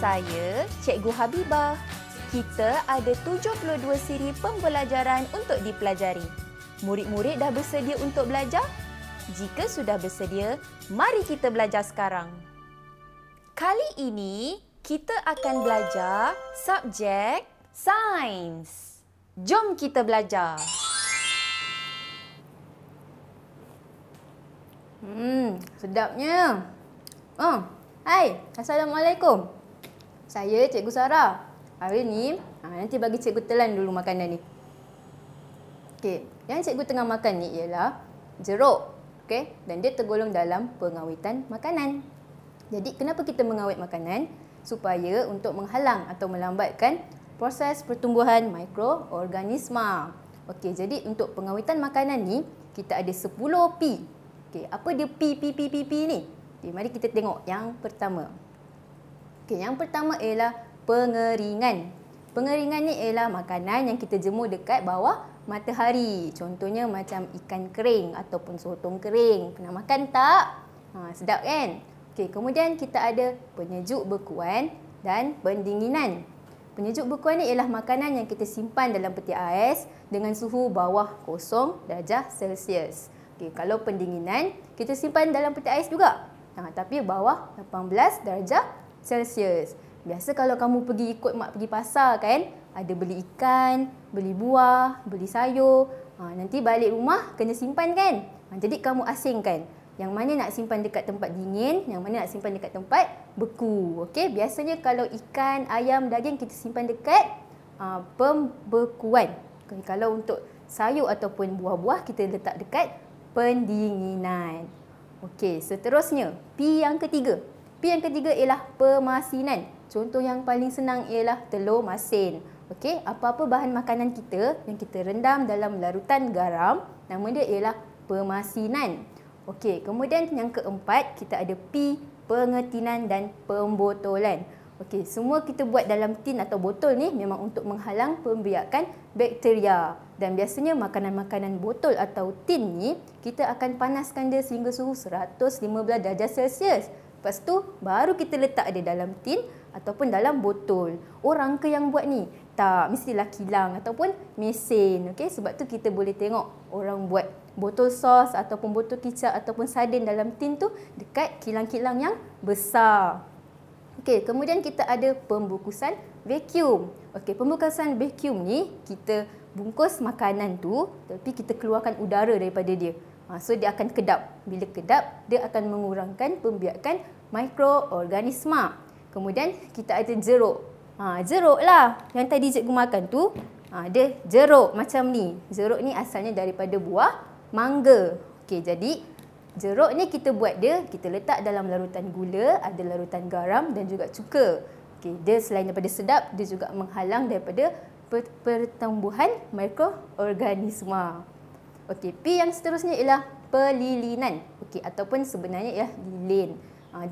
Saya, Cikgu Habibah. Kita ada 72 siri pembelajaran untuk dipelajari. Murid-murid dah bersedia untuk belajar? Jika sudah bersedia, mari kita belajar sekarang. Kali ini, kita akan belajar subjek sains. Jom kita belajar. Sedapnya. Hai, Assalamualaikum. Saya Cikgu Sarah. Hari ni, nanti bagi Cikgu telan dulu makanan ni. Okey, yang Cikgu tengah makan ni ialah jeruk. Okey, dan dia tergolong dalam pengawitan makanan. Jadi, kenapa kita mengawet makanan? Supaya untuk menghalang atau melambatkan proses pertumbuhan mikroorganisma. Okey, jadi untuk pengawitan makanan ni, kita ada 10 P. Okey, apa dia P ni? Okay, mari kita tengok yang pertama. Okey, yang pertama ialah pengeringan. Pengeringan ni ialah makanan yang kita jemur dekat bawah matahari. Contohnya macam ikan kering ataupun sotong kering. Pernah makan tak? Sedap kan? Okey, kemudian kita ada penyejuk bekuan dan pendinginan. Penyejuk bekuan ni ialah makanan yang kita simpan dalam peti ais dengan suhu bawah 0 darjah Celsius. Okey, kalau pendinginan, kita simpan dalam peti ais juga. Tapi bawah 18 darjah Celsius. Biasa kalau kamu pergi ikut mak pergi pasar kan, ada beli ikan, beli buah, beli sayur. Nanti balik rumah kena simpan kan? Jadi kamu asingkan. Yang mana nak simpan dekat tempat dingin, yang mana nak simpan dekat tempat beku. Okey, biasanya kalau ikan, ayam, daging kita simpan dekat pembekuan. Okay, kalau untuk sayur ataupun buah-buah kita letak dekat pendinginan. Okey, seterusnya P yang ketiga. P yang ketiga ialah pemasinan. Contoh yang paling senang ialah telur masin. Okey, apa-apa bahan makanan kita yang kita rendam dalam larutan garam, nama dia ialah pemasinan. Okey, kemudian yang keempat kita ada P, pengetinan dan pembotolan. Okey, semua kita buat dalam tin atau botol ni memang untuk menghalang pembiakan bakteria. Dan biasanya makanan-makanan botol atau tin ni kita akan panaskan dia sehingga suhu 115 darjah Celsius. Lepas tu baru kita letak dia dalam tin ataupun dalam botol. Orang ke yang buat ni? Tak, mestilah kilang ataupun mesin. Okey, sebab tu kita boleh tengok orang buat botol sos ataupun botol kicap ataupun sardin dalam tin tu dekat kilang-kilang yang besar. Okey, kemudian kita ada pembungkusan vacuum. Okey, pembungkusan vacuum ni kita bungkus makanan tu tapi kita keluarkan udara daripada dia. So dia akan kedap. Bila kedap, dia akan mengurangkan pembiakan mikroorganisma. Kemudian kita ada jeruk. Jeruk lah yang tadi cikgu makan tu. Dia jeruk macam ni. Jeruk ni asalnya daripada buah mangga. Okey, jadi jeruk ni kita buat dia, kita letak dalam larutan gula, ada larutan garam dan juga cuka. Okey, dia selain daripada sedap, dia juga menghalang daripada pertumbuhan mikroorganisma. Okey, P yang seterusnya ialah pelilinan. Okey, ataupun sebenarnya ialah lilin.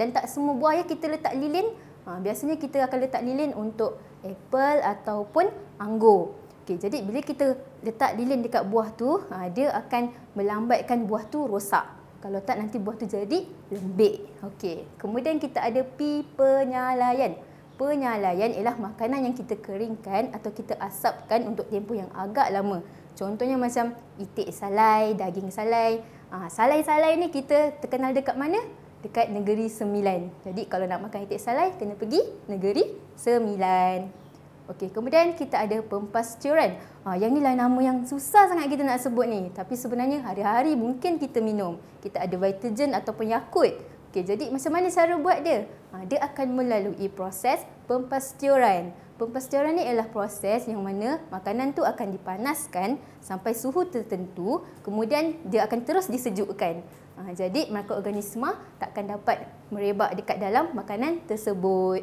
Dan tak semua buah ya kita letak lilin. Biasanya kita akan letak lilin untuk apple ataupun anggur. Okey, jadi bila kita letak lilin dekat buah tu, dia akan melambatkan buah tu rosak. Kalau tak nanti buah tu jadi lembik. Okey, kemudian kita ada P, penyalaian. Penyalaian ialah makanan yang kita keringkan atau kita asapkan untuk tempoh yang agak lama. Contohnya macam itik salai, daging salai. Salai-salai ni kita terkenal dekat mana? Dekat Negeri Sembilan. Jadi kalau nak makan itik salai, kena pergi Negeri Sembilan. Okey, kemudian kita ada pempasturan. Yang ni lah nama yang susah sangat kita nak sebut ni. Tapi sebenarnya hari-hari mungkin kita minum. Kita ada Vitagen ataupun Yakult. Okey, jadi macam mana cara buat dia? Dia akan melalui proses pempasturan. Pempasturan ni ialah proses yang mana makanan tu akan dipanaskan sampai suhu tertentu, kemudian dia akan terus disejukkan. Jadi mikroorganisma takkan dapat merebak dekat dalam makanan tersebut.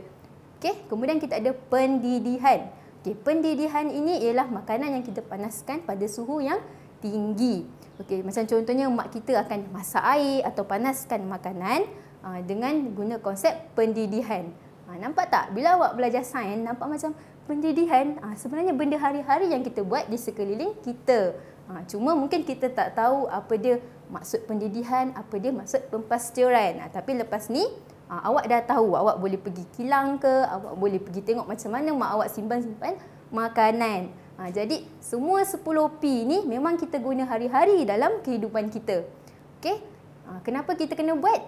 Okey, kemudian kita ada pendidihan. Okey, pendidihan ini ialah makanan yang kita panaskan pada suhu yang tinggi. Okey, macam contohnya mak kita akan masak air atau panaskan makanan dengan guna konsep pendidihan. Nampak tak? Bila awak belajar sains, nampak macam pendidihan. Sebenarnya benda hari-hari yang kita buat di sekeliling kita. Cuma mungkin kita tak tahu apa dia maksud pendidihan, apa dia maksud pempasturan. Tapi lepas ni, awak dah tahu, awak boleh pergi kilang ke, awak boleh pergi tengok macam mana mak awak simpan-simpan makanan. Jadi semua 10P ni memang kita guna hari-hari dalam kehidupan kita. Okey? Kenapa kita kena buat?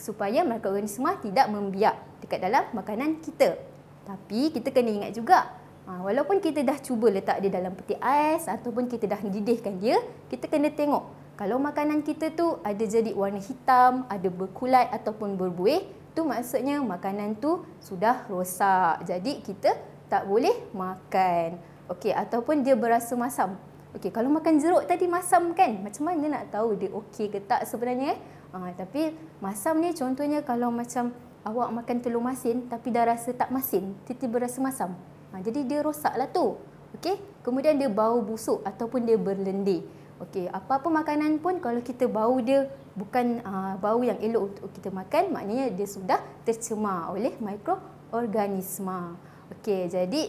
Supaya mikroorganisma tidak membiak dekat dalam makanan kita. Tapi kita kena ingat juga, walaupun kita dah cuba letak dia dalam peti ais ataupun kita dah didihkan dia, kita kena tengok kalau makanan kita tu ada jadi warna hitam, ada berkulat ataupun berbuih, tu maksudnya makanan tu sudah rosak. Jadi kita tak boleh makan. Okey, ataupun dia berasa masam. Okey, kalau makan jeruk tadi masam kan, macam mana nak tahu dia okey ke tak sebenarnya? Tapi masam ni contohnya kalau macam awak makan telur masin tapi dah rasa tak masin, tiba-tiba rasa masam. Jadi dia rosaklah tu. Okey, kemudian dia bau busuk ataupun dia berlendir. Okey, apa-apa makanan pun kalau kita bau dia bukan bau yang elok untuk kita makan, maknanya dia sudah tercemar oleh mikroorganisma. Okey, jadi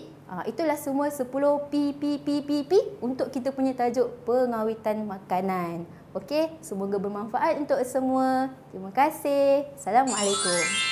itulah semua 10 P untuk kita punya tajuk pengawitan makanan. Okey, semoga bermanfaat untuk semua. Terima kasih. Assalamualaikum.